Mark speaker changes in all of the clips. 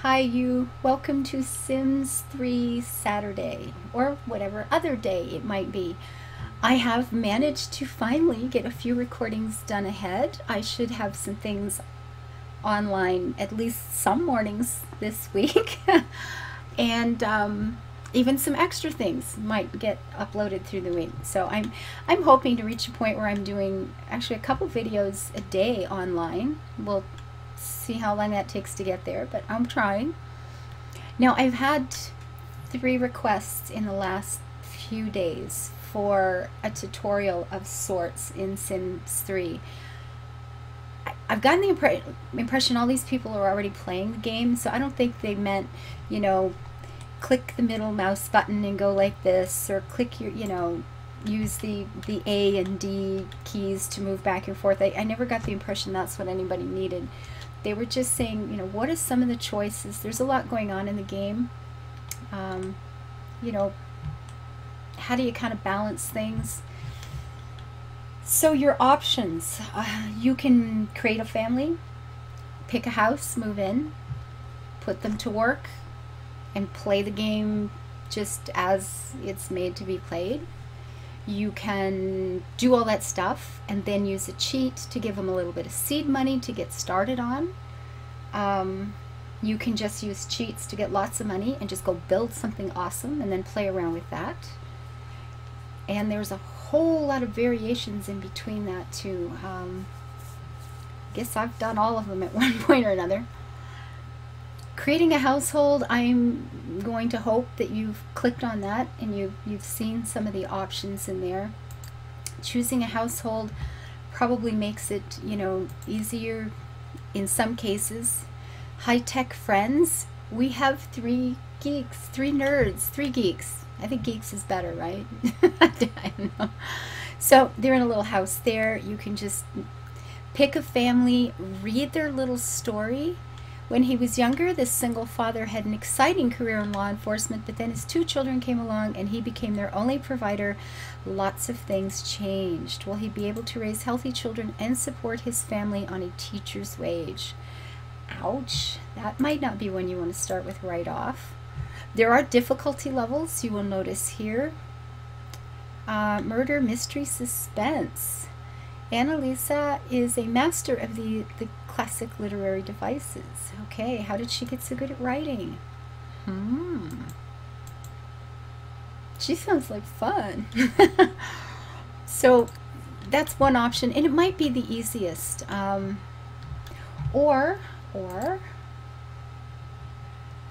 Speaker 1: Hi you, welcome to Sims 3 Saturday, or whatever other day it might be. I have managed to finally get a few recordings done ahead. I should have some things online at least some mornings this week. and even some extra things might get uploaded through the week. So I'm hoping to reach a point where I'm doing actually a couple videos a day online. We'll see how long that takes to get there, but I'm trying. Now I've had 3 requests in the last few days for a tutorial of sorts in Sims 3. I've gotten the impression all these people are already playing the game, so I don't think they meant, you know, click the middle mouse button and go like this, or click your, use the A and D keys to move back and forth. I never got the impression that's what anybody needed. They were just saying, what are some of the choices? There's a lot going on in the game. How do you kind of balance things? So your options, you can create a family, pick a house, move in, put them to work, and play the game just as it's made to be played. You can do all that stuff and then use a cheat to give them a little bit of seed money to get started on. You can just use cheats to get lots of money and just go build something awesome and then play around with that. And there's a whole lot of variations in between that too. Guess I've done all of them at one point or another. Creating a household, I'm going to hope that you've clicked on that and you've seen some of the options in there. Choosing a household probably makes it, easier in some cases. High-tech friends, we have 3 geeks, 3 nerds, 3 geeks. I think geeks is better, right? I don't know. So they're in a little house there. You can just pick a family, read their little story. When he was younger, this single father had an exciting career in law enforcement, but then his 2 children came along and he became their only provider. Lots of things changed. Will he be able to raise healthy children and support his family on a teacher's wage? Ouch. That might not be one you want to start with right off. There are difficulty levels you will notice here. Murder, mystery, suspense. Annalisa is a master of the classic literary devices. Okay, how did she get so good at writing? She sounds like fun. So that's one option, and it might be the easiest. Or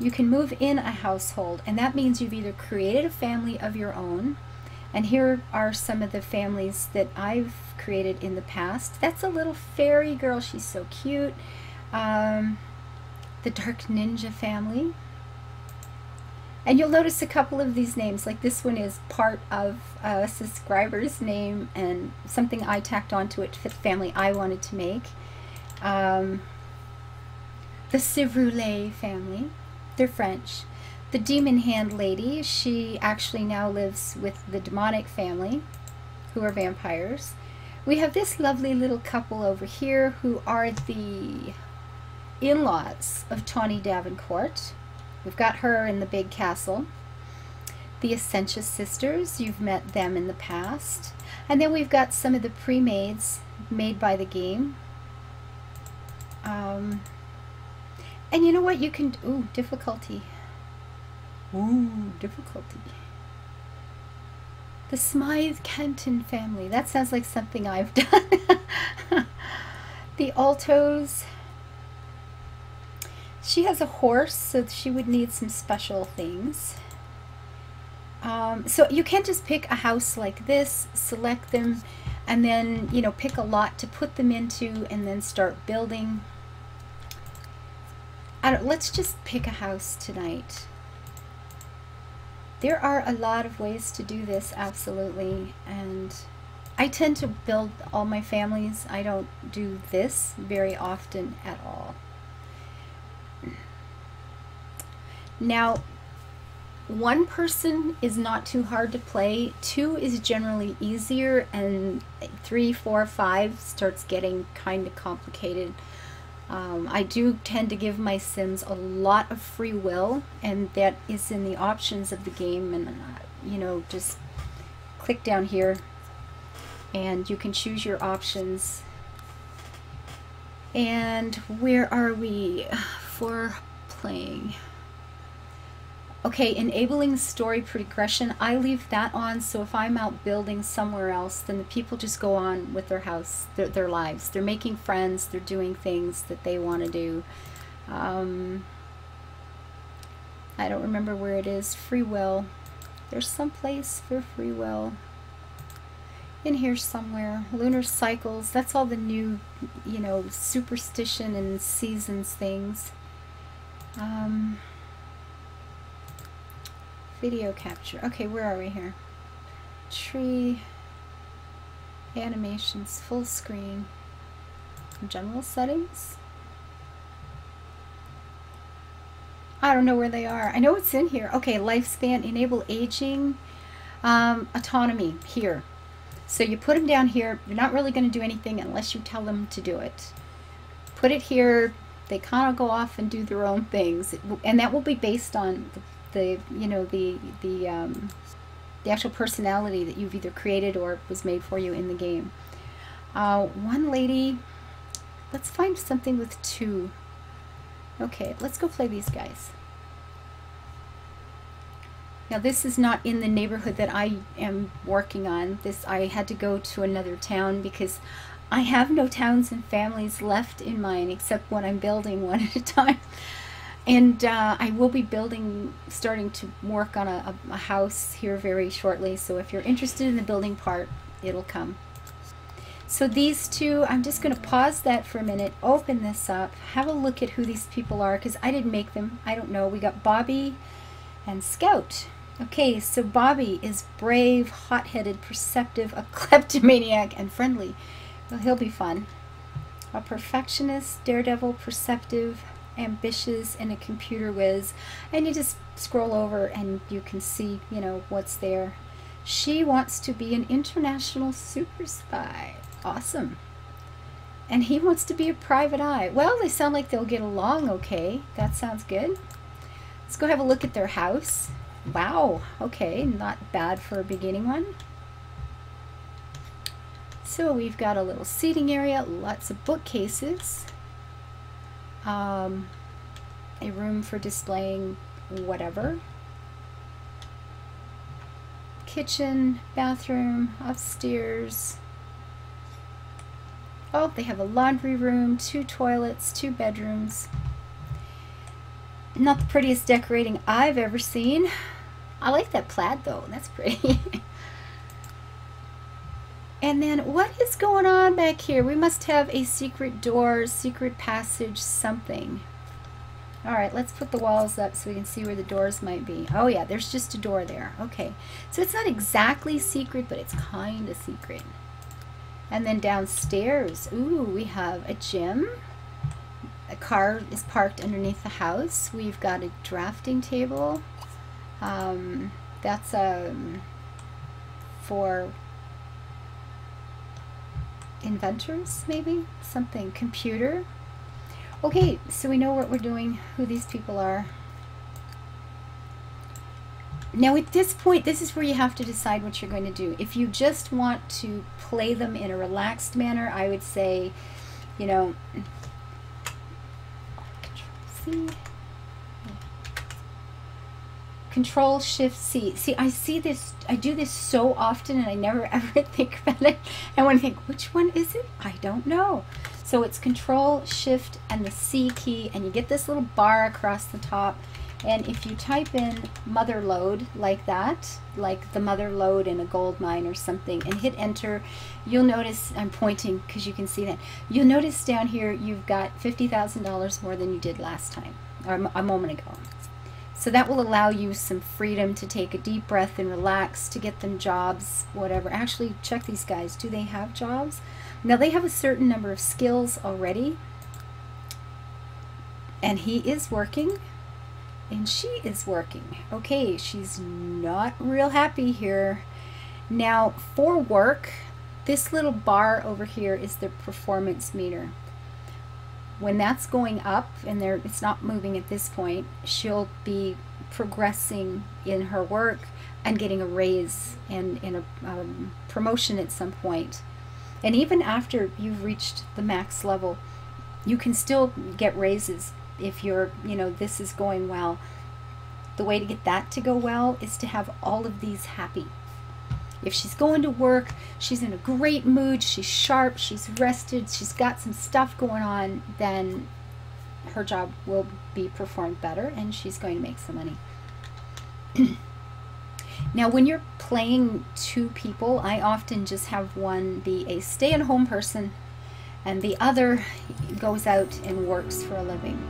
Speaker 1: you can move in a household, and that means you've either created a family of your own. And here are some of the families that I've created in the past. That's a little fairy girl. She's so cute. The Dark Ninja family. And you'll notice a couple of these names. Like this one is part of a subscriber's name and something I tacked onto it to fit the family I wanted to make. The Civroulet family. They're French. The Demon Hand lady, she actually now lives with the Demonic family, who are vampires. We have this lovely little couple over here who are the in-laws of Tawny Davenport. We've got her in the big castle. The Essentia sisters, you've met them in the past. And then we've got some of the pre-mades made by the game. And you know what? You can... Ooh, difficulty. Ooh, difficulty. The Smythe Kenton family. That sounds like something I've done. The Altos. She has a horse, so she would need some special things. So you can't just pick a house like this, select them, and then, pick a lot to put them into and then start building. Let's just pick a house tonight. There are a lot of ways to do this, absolutely, and I tend to build all my families. I don't do this very often at all. Now, 1 person is not too hard to play, 2 is generally easier, and 3, 4, 5 starts getting kind of complicated. I do tend to give my Sims a lot of free will, and that is in the options of the game. And you know, just click down here and you can choose your options. And where are we for playing? Okay, enabling story progression, I leave that on, so if I'm out building somewhere else, then the people just go on with their house, their lives. They're making friends, they're doing things that they want to do. I don't remember where it is. Free will. There's some place for free will. In here somewhere. Lunar cycles, that's all the new, you know, superstition and seasons things. Video capture. Okay, where are we here? Tree, animations, full screen, general settings. I don't know where they are. I know it's in here. Okay, lifespan, enable aging, autonomy, here. So you put them down here. You're not really going to do anything unless you tell them to do it. Put it here. They kind of go off and do their own things, and that will be based on the you know, the actual personality that you've either created or was made for you in the game. One lady, let's find something with two. Okay, let's go play these guys. Now this is not in the neighborhood that I am working on. This, I had to go to another town because I have no towns and families left in mine except when I'm building one at a time. And I will be starting to work on a house here very shortly. So if you're interested in the building part, it'll come. So these two, I'm just going to pause that for a minute, open this up, have a look at who these people are, because I didn't make them. I don't know. We got Bobby and Scout. Okay, so Bobby is brave, hot-headed, perceptive, a kleptomaniac, and friendly. Well, he'll be fun. A perfectionist, daredevil, perceptive, ambitious, and a computer whiz. And you just scroll over and you can see, you know, what's there. She wants to be an international super spy. Awesome. And he wants to be a private eye. Well, they sound like they'll get along okay. That sounds good. Let's go have a look at their house. Wow, okay, not bad for a beginning one. So we've got a little seating area, lots of bookcases, a room for displaying whatever, kitchen, bathroom, upstairs. Oh, they have a laundry room, 2 toilets, 2 bedrooms. Not the prettiest decorating I've ever seen. I like that plaid though, that's pretty. And then what is going on back here? We must have a secret door, secret passage, something. All right, let's put the walls up so we can see where the doors might be. Oh yeah, there's just a door there. Okay, so it's not exactly secret, but it's kind of secret. And then downstairs, ooh, we have a gym. A car is parked underneath the house. We've got a drafting table. That's for inventors, maybe? Something. Computer. Okay, so we know what we're doing, who these people are. Now at this point, this is where you have to decide what you're going to do. If you just want to play them in a relaxed manner, I would say, you know, Control Shift C. See, I see this, I do this so often and I never ever think about it. And when I think, which one is it? I don't know. So it's Control Shift and the C key, and you get this little bar across the top. And if you type in mother lode like that, like the mother lode in a gold mine or something, and hit enter, you'll notice, I'm pointing because you can see that, you'll notice down here you've got $50,000 more than you did last time, or a moment ago. So that will allow you some freedom to take a deep breath and relax, to get them jobs, whatever. Actually, check these guys. Do they have jobs? Now, they have a certain number of skills already, and he is working. And she is working. Okay, she's not real happy here. Now, for work, this little bar over here is the performance meter. when that's going up and it's not moving at this point, she'll be progressing in her work and getting a raise and a promotion at some point. And even after you've reached the max level, you can still get raises if you're, this is going well. The way to get that to go well is to have all of these happy. If she's going to work, she's in a great mood, she's sharp, she's rested, she's got some stuff going on, then her job will be performed better and she's going to make some money. Now, when you're playing two people, I often just have one be a stay-at-home person and the other goes out and works for a living.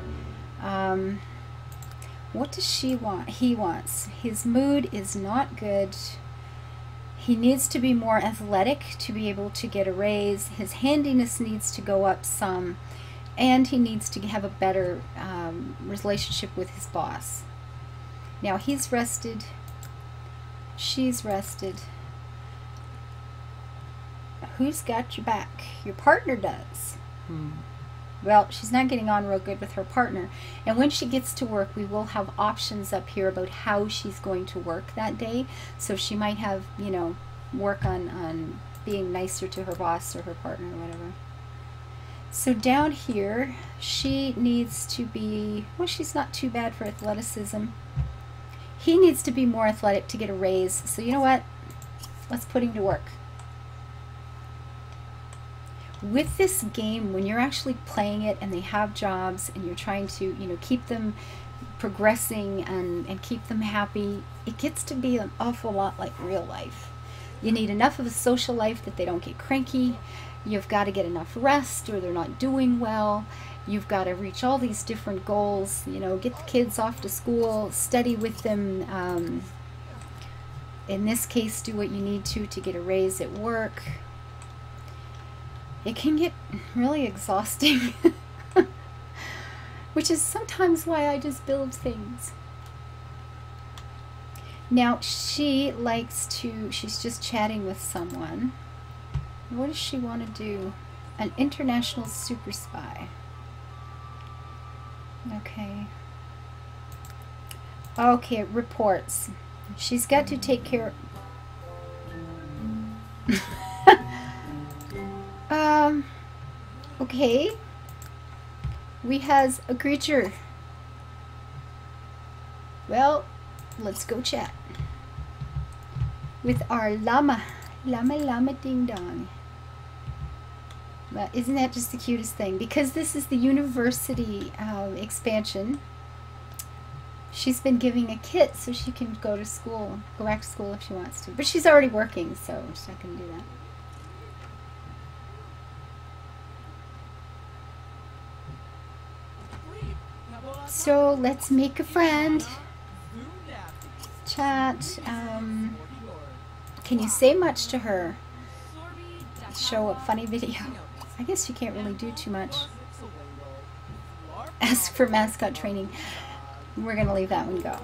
Speaker 1: What does she want? He wants. His mood is not good. He needs to be more athletic to be able to get a raise. His handiness needs to go up some. And he needs to have a better relationship with his boss. Now, he's rested. She's rested. Who's got your back? Your partner does. Well, she's not getting on real good with her partner. And when she gets to work, we will have options up here about how she's going to work that day. So she might have, work on being nicer to her boss or her partner or whatever. So down here, she needs to be, well, she's not too bad for athleticism. He needs to be more athletic to get a raise. So you know what? Let's put him to work. With this game, when you're actually playing it and they have jobs and you're trying to, keep them progressing and keep them happy, it gets to be an awful lot like real life. You need enough of a social life that they don't get cranky. You've got to get enough rest or they're not doing well. You've got to reach all these different goals, get the kids off to school, study with them. In this case, do what you need to get a raise at work. It can get really exhausting, which is sometimes why I just build things. Now, she likes to, she's just chatting with someone. What does she want to do? An international super spy. Okay. Okay, reports. She's got to take care okay. We has a creature. Well, let's go chat with our llama. Llama ding dong. Well, isn't that just the cutest thing? Because this is the university expansion. She's been giving a kit so she can go to school, go back to school if she wants to. But she's already working, so she's not going to do that. So let's make a friend. Chat. Can you say much to her? Show a funny video. I guess you can't really do too much. Ask for mascot training. We're going to leave that one go.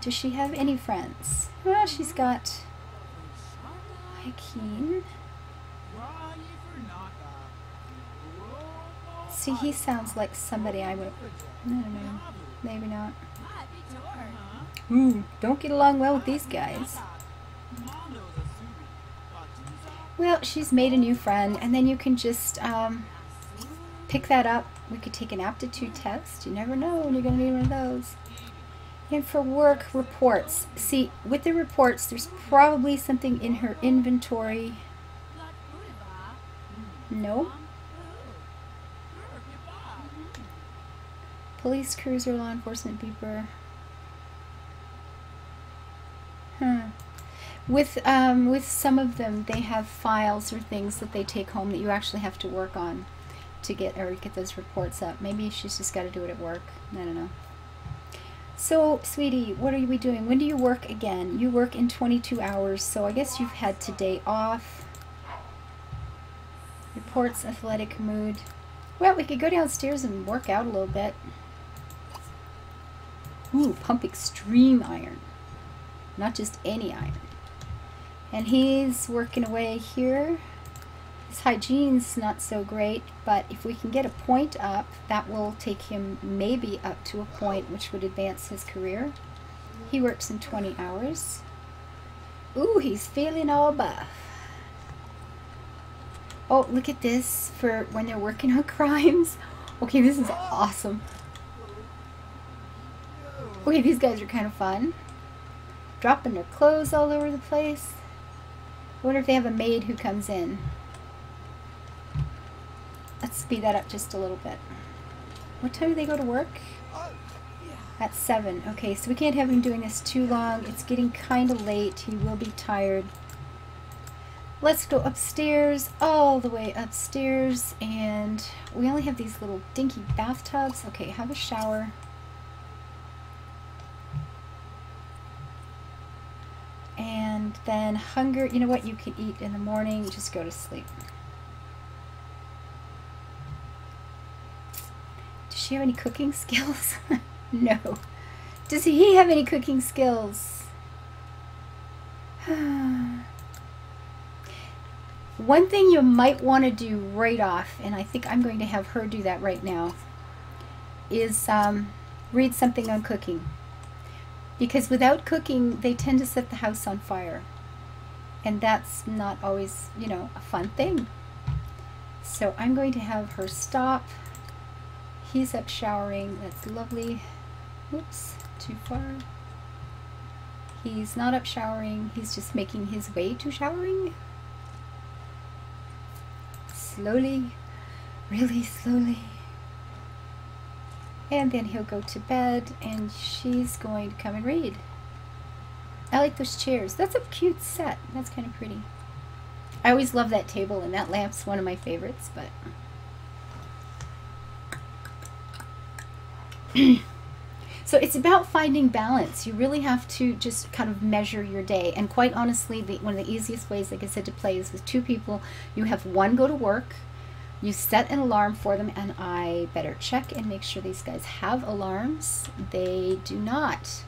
Speaker 1: Does she have any friends? Well, she's got Hakeem. See, he sounds like somebody I would... I don't know. Maybe not. Ooh, don't get along well with these guys. Well, she's made a new friend, and then you can just pick that up. We could take an aptitude test. You never know when you're going to need one of those. And for work, reports. See, with the reports, there's probably something in her inventory. No. Police cruiser, law enforcement beeper. With some of them, they have files or things that they take home that you actually have to work on to get those reports up. Maybe she's just got to do it at work. I don't know. So, sweetie, what are we doing? When do you work again? You work in 22 hours, so I guess you've had today off. Reports, athletic mood. Well, we could go downstairs and work out a little bit. Ooh, pump extreme iron. Not just any iron. And he's working away here. His hygiene's not so great, but if we can get a point up, that will take him maybe up to a point which would advance his career. He works in 20 hours. Ooh, he's feeling all buff. Oh, look at this for when they're working on crimes. Okay, this is awesome. Okay, these guys are kind of fun. Dropping their clothes all over the place. I wonder if they have a maid who comes in. Let's speed that up just a little bit. What time do they go to work? At 7. Okay, so we can't have him doing this too long. It's getting kind of late. He will be tired. Let's go upstairs, all the way upstairs, and we only have these little dinky bathtubs. Okay, have a shower. And then hunger, you know what, you can eat in the morning, just go to sleep. Does she have any cooking skills? No. Does he have any cooking skills? One thing you might want to do right off, and I think I'm going to have her do that right now, is read something on cooking. Because without cooking, they tend to set the house on fire. And that's not always, you know, a fun thing. So I'm going to have her stop. He's up showering. That's lovely. Oops, too far. He's not up showering. He's just making his way to showering. Slowly, really slowly. And then he'll go to bed and she's going to come and read. I like those chairs. That's a cute set. That's kind of pretty. I always love that table, and that lamp's one of my favorites, but so it's about finding balance. You really have to just kind of measure your day. And quite honestly, one of the easiest ways, like I said, to play is with 2 people. You have one go to work, you set an alarm for them, and I better check and make sure these guys have alarms. They do not.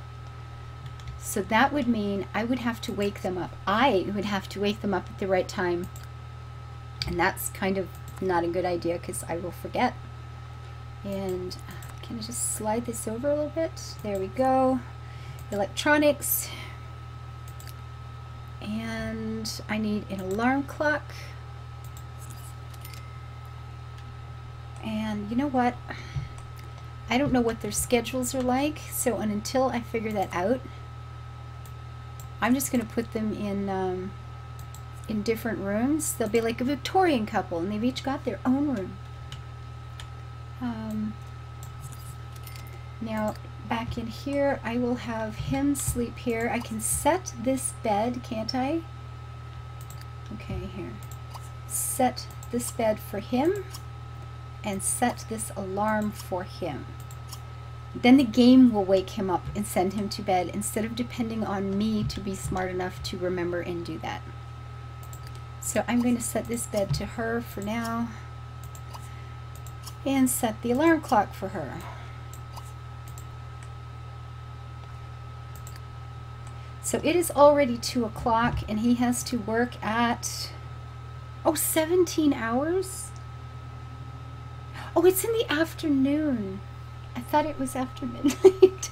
Speaker 1: So that would mean I would have to wake them up. I would have to wake them up at the right time. And that's kind of not a good idea because I will forget. And can I just slide this over a little bit? There we go. Electronics. And I need an alarm clock. And you know what? I don't know what their schedules are like, so until I figure that out, I'm just going to put them in different rooms. They'll be like a Victorian couple, and they've each got their own room. Now, back in here, I will have him sleep here. I can set this bed, can't I? Okay, here. Set this bed for him, and set this alarm for him. Then the game will wake him up and send him to bed instead of depending on me to be smart enough to remember and do that. So I'm going to set this bed to her for now and set the alarm clock for her. So it is already 2 o'clock and he has to work at, 17 hours? Oh, it's in the afternoon. I thought it was after midnight.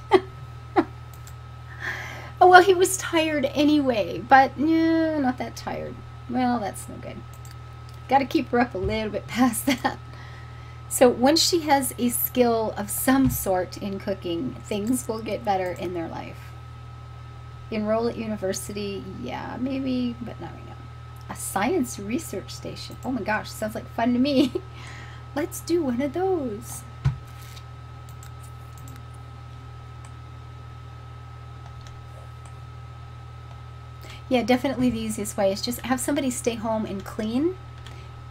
Speaker 1: Oh, well, he was tired anyway, but yeah, not that tired. Well, that's no good. Got to keep her up a little bit past that. So once she has a skill of some sort in cooking, things will get better in their life. Enroll at university, yeah, maybe, but not right now. A science research station. Oh my gosh, sounds like fun to me. Let's do one of those. Yeah, definitely the easiest way is just have somebody stay home and clean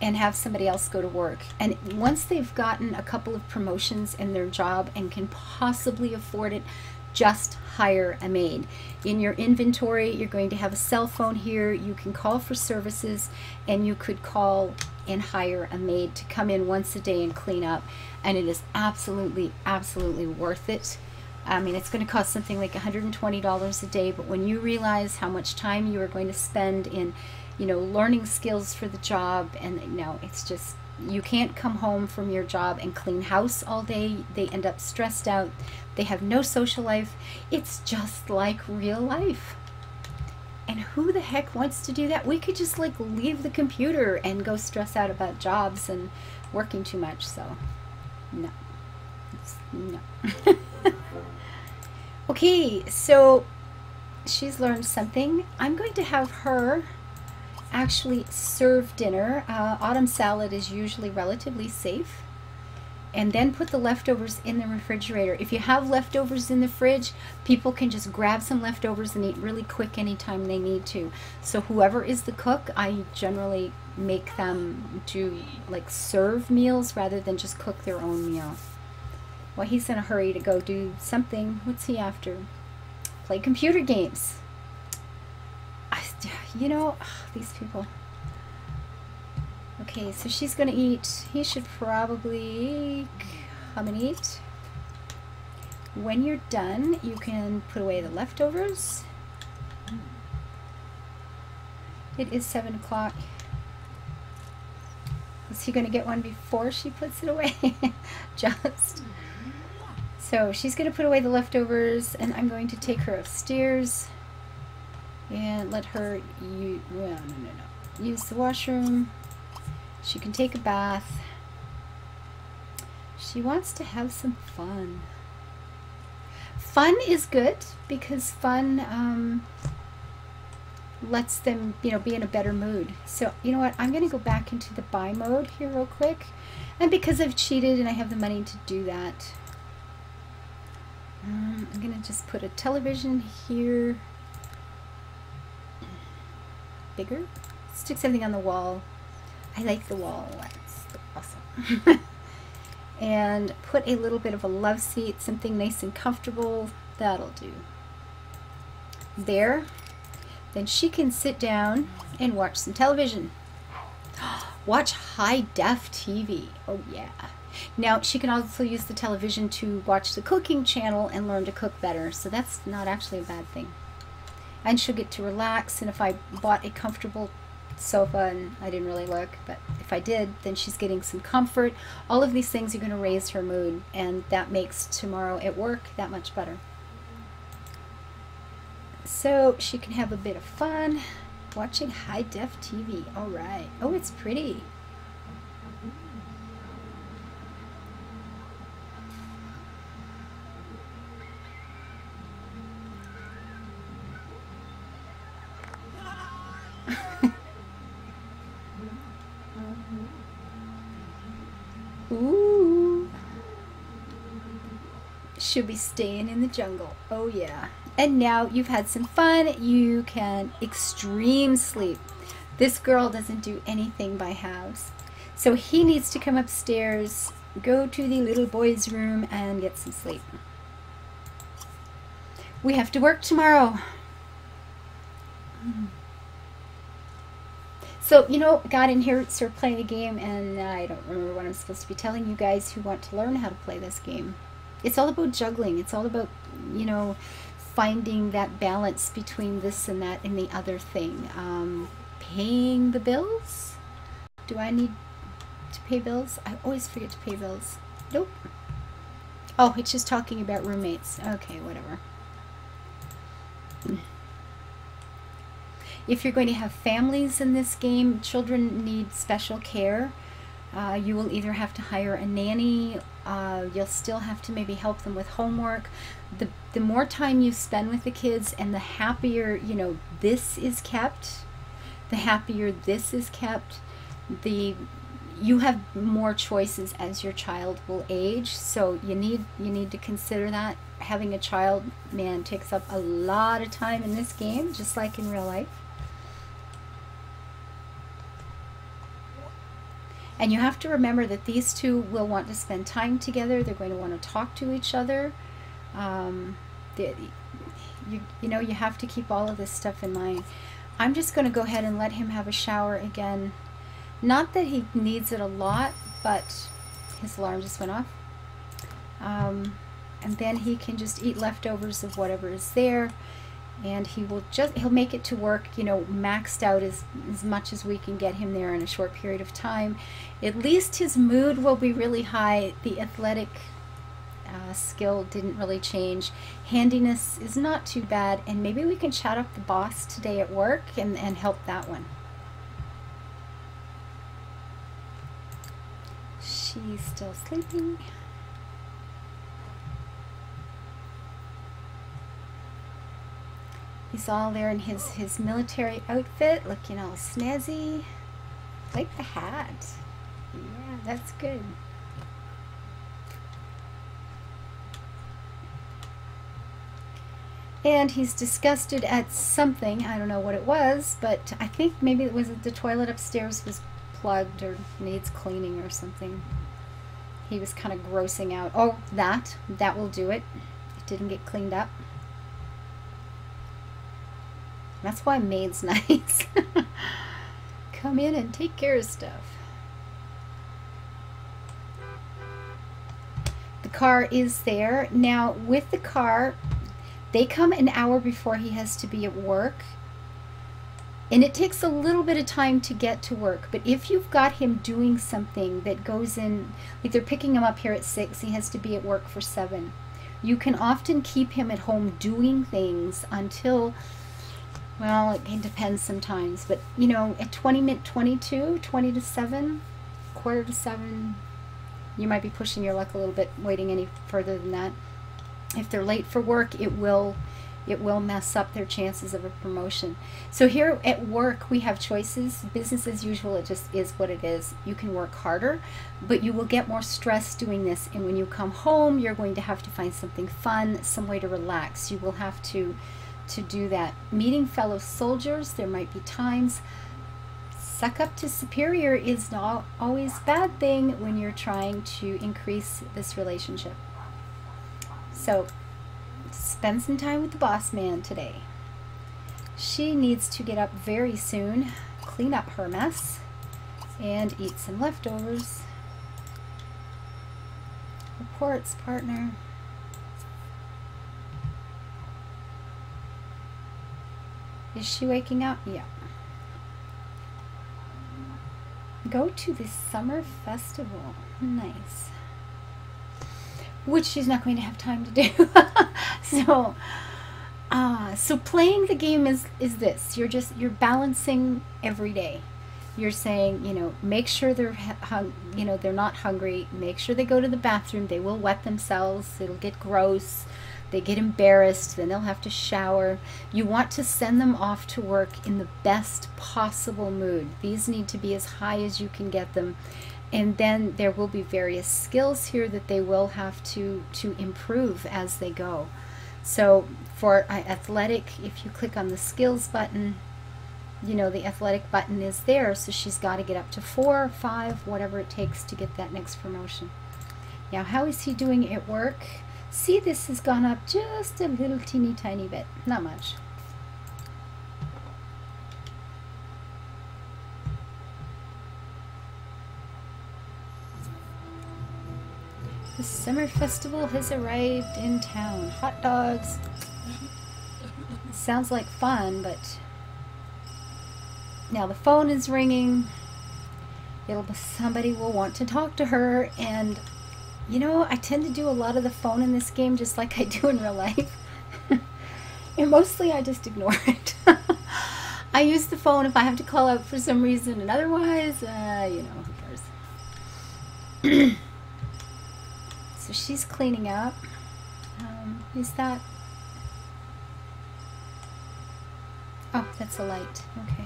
Speaker 1: and have somebody else go to work. And once they've gotten a couple of promotions in their job and can possibly afford it, just hire a maid. In your inventory, you're going to have a cell phone here. You can call for services, and you could call and hire a maid to come in once a day and clean up. And it is absolutely, absolutely worth it. I mean, it's going to cost something like $120 a day, but when you realize how much time you are going to spend in you know, learning skills for the job. And no, it's just, you can't come home from your job and clean house all day. They end up stressed out. They have no social life. It's just like real life. And who the heck wants to do that? We could just like leave the computer and go stress out about jobs and working too much. So no, no. Okay, so she's learned something. I'm going to have her actually serve dinner. Autumn salad is usually relatively safe. And then put the leftovers in the refrigerator. If you have leftovers in the fridge, people can just grab some leftovers and eat really quick anytime they need to. So whoever is the cook, I generally make them do like serve meals rather than just cook their own meal. Well, he's in a hurry to go do something. What's he after? Play computer games. You know, these people. Okay, so she's going to eat. He should probably come and eat. When you're done, you can put away the leftovers. It is 7 o'clock. Is he going to get one before she puts it away? Just. So she's going to put away the leftovers, and I'm going to take her upstairs and let her use the washroom. She can take a bath. She wants to have some fun. Fun is good because fun lets them, you know, be in a better mood. So, you know what? I'm going to go back into the buy mode here real quick. And because I've cheated and I have the money to do that, I'm going to just put a television here. Bigger. Stick something on the wall. I like the wall. That's awesome. And put a little bit of a love seat, something nice and comfortable. That'll do. There. Then she can sit down and watch some television. Watch high def TV. Oh yeah. Now she can also use the television to watch the cooking channel and learn to cook better. So that's not actually a bad thing. And she'll get to relax. And if I bought a comfortable sofa, and I didn't really look, but if I did, then she's getting some comfort. All of these things are going to raise her mood, and that makes tomorrow at work that much better. So she can have a bit of fun watching high def TV. All right. Oh, it's pretty. Ooh. She'll be staying in the jungle. Oh yeah. And now you've had some fun. You can extreme sleep. This girl doesn't do anything by halves. So he needs to come upstairs, go to the little boy's room and get some sleep. We have to work tomorrow. So, you know, got in here, started playing a game, and I don't remember what I'm supposed to be telling you guys who want to learn how to play this game. It's all about juggling. It's all about, you know, finding that balance between this and that and the other thing. Paying the bills? Do I need to pay bills? I always forget to pay bills. Nope. Oh, it's just talking about roommates. Okay, whatever. If you're going to have families in this game, children need special care. You will either have to hire a nanny, you'll still have to maybe help them with homework. The more time you spend with the kids and the happier, you know, this is kept, the happier this is kept, you have more choices as your child will age. So you need to consider that. Having a child, man, takes up a lot of time in this game, just like in real life. And you have to remember that these two will want to spend time together. They're going to want to talk to each other. You know, you have to keep all of this stuff in mind. I'm just going to go ahead and let him have a shower again. Not that he needs it a lot, but his alarm just went off. And then he can just eat leftovers of whatever is there. And he'll make it to work, you know, maxed out as much as we can get him there in a short period of time. At least his mood will be really high. The athletic skill didn't really change. Handiness is not too bad, and maybe we can chat up the boss today at work and help that one. She's still sleeping. He's all there in his military outfit, looking all snazzy. Like the hat. Yeah, that's good. And he's disgusted at something. I don't know what it was, but I think maybe it was the toilet upstairs was plugged or needs cleaning or something. He was kind of grossing out. Oh, that will do it. It didn't get cleaned up. That's why maid's nice. Come in and take care of stuff. The car is there. Now, with the car, they come an hour before he has to be at work. And it takes a little bit of time to get to work. But if you've got him doing something that goes in, like they're picking him up here at 6, he has to be at work for 7. You can often keep him at home doing things until, well, it depends sometimes. But, you know, at 20 to 7, quarter to 7, you might be pushing your luck a little bit waiting any further than that. If they're late for work, it will mess up their chances of a promotion. So here at work, we have choices. Business as usual, it just is what it is. You can work harder, but you will get more stress doing this. And when you come home, you're going to have to find something fun, some way to relax. You will have to do that. Meeting fellow soldiers, there might be times. Suck up to superior is not always a bad thing when you're trying to increase this relationship. So spend some time with the boss man today. She needs to get up very soon, clean up her mess, and eat some leftovers. Reports, partner. Is she waking up? Yeah. Go to the summer festival. Nice. Which she's not going to have time to do. So playing the game is this. You're balancing every day. You're saying, you know, make sure they're they're not hungry. Make sure they go to the bathroom. They will wet themselves. It'll get gross. They get embarrassed. Then they'll have to shower. You want to send them off to work in the best possible mood. These need to be as high as you can get them. And then there will be various skills here that they will have to improve as they go. So for athletic, if you click on the skills button, you know, the athletic button is there. So she's got to get up to 4 or 5, whatever it takes to get that next promotion. Now, how is he doing at work? See, this has gone up just a little teeny tiny bit. Not much. The summer festival has arrived in town. Hot dogs. Sounds like fun, but now the phone is ringing. Somebody will want to talk to her, and you know, I tend to do a lot of the phone in this game just like I do in real life. And mostly I just ignore it. I use the phone if I have to call out for some reason, and otherwise, you know, who cares? So she's cleaning up. Is that... Oh, that's a light. Okay.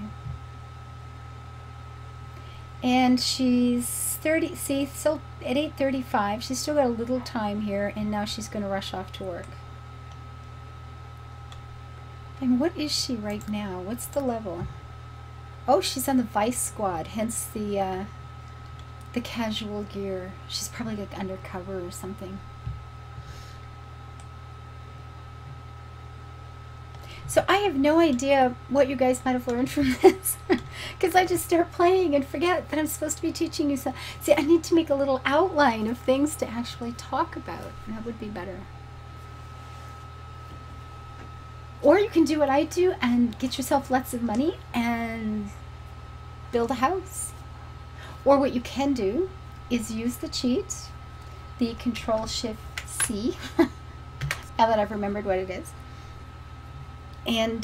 Speaker 1: And she's 30, see, so at 8:35, she's still got a little time here, and now she's going to rush off to work. And what is she right now? What's the level? Oh, she's on the Vice Squad, hence the casual gear. She's probably like undercover or something. So I have no idea what you guys might have learned from this, because I just start playing and forget that I'm supposed to be teaching you something. See, I need to make a little outline of things to actually talk about. That would be better. Or you can do what I do and get yourself lots of money and build a house. Or what you can do is use the cheat, the Control-Shift-C, now that I've remembered what it is. And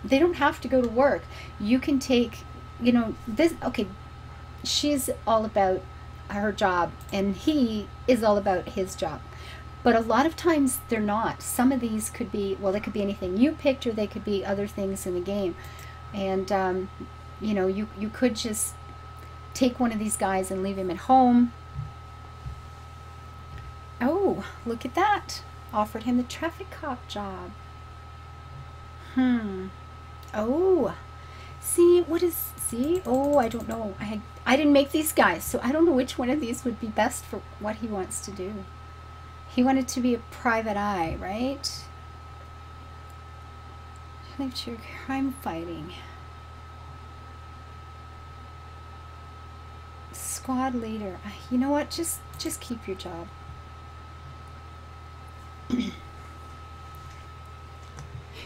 Speaker 1: they don't have to go to work. You can take, you know, this, okay, she's all about her job and he is all about his job. But a lot of times they're not. Some of these could be, well, they could be anything you picked, or they could be other things in the game. And, you know, you could just take one of these guys and leave him at home. Oh, look at that. Offered him the traffic cop job. Oh, see, what is, see, oh, I don't know. I didn't make these guys, so I don't know which one of these would be best for what he wants to do. He wanted to be a private eye, right? Future crime fighting. Squad leader. You know what? Just keep your job.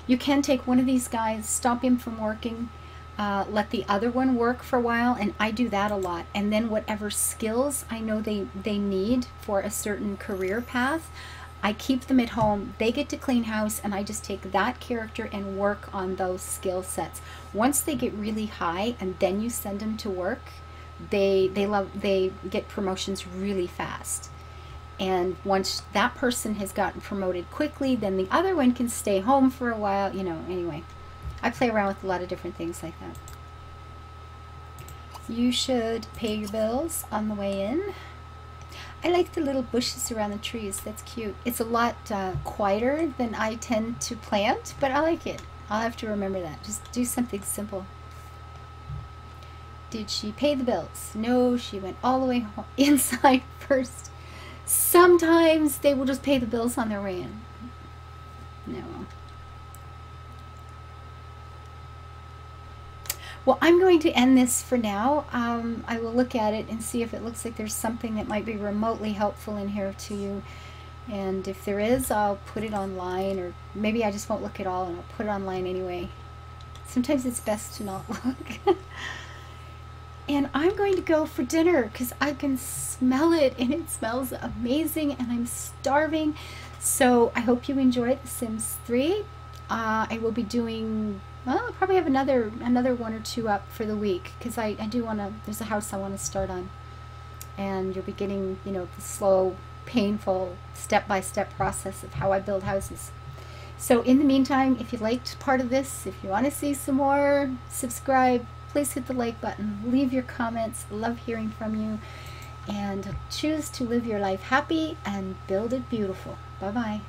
Speaker 1: You can take one of these guys, stop him from working, let the other one work for a while, and I do that a lot. And then whatever skills I know they need for a certain career path, I keep them at home. They get to clean house, and I just take that character and work on those skill sets. Once they get really high, and then you send them to work, they get promotions really fast. And once that person has gotten promoted quickly, then the other one can stay home for a while, you know. Anyway, I play around with a lot of different things like that. You should pay your bills on the way in. I like the little bushes around the trees. That's cute. It's a lot quieter than I tend to plant, but I like it. I'll have to remember that. Just do something simple. Did she pay the bills? No, she went all the way inside first. Sometimes they will just pay the bills on their way in. No. Well, I'm going to end this for now. I will look at it and see if it looks like there's something that might be remotely helpful in here to you. And if there is, I'll put it online, or maybe I just won't look at all and I'll put it online anyway. Sometimes it's best to not look. And I'm going to go for dinner because I can smell it and it smells amazing and I'm starving. So I hope you enjoyed The Sims 3. I will be doing, well, I'll probably have another one or two up for the week because I do want to, there's a house I want to start on. And you'll be getting, you know, the slow, painful, step-by-step process of how I build houses. So in the meantime, if you liked part of this, if you want to see some more, subscribe. Please hit the like button, leave your comments, love hearing from you, and choose to live your life happy and build it beautiful. Bye-bye.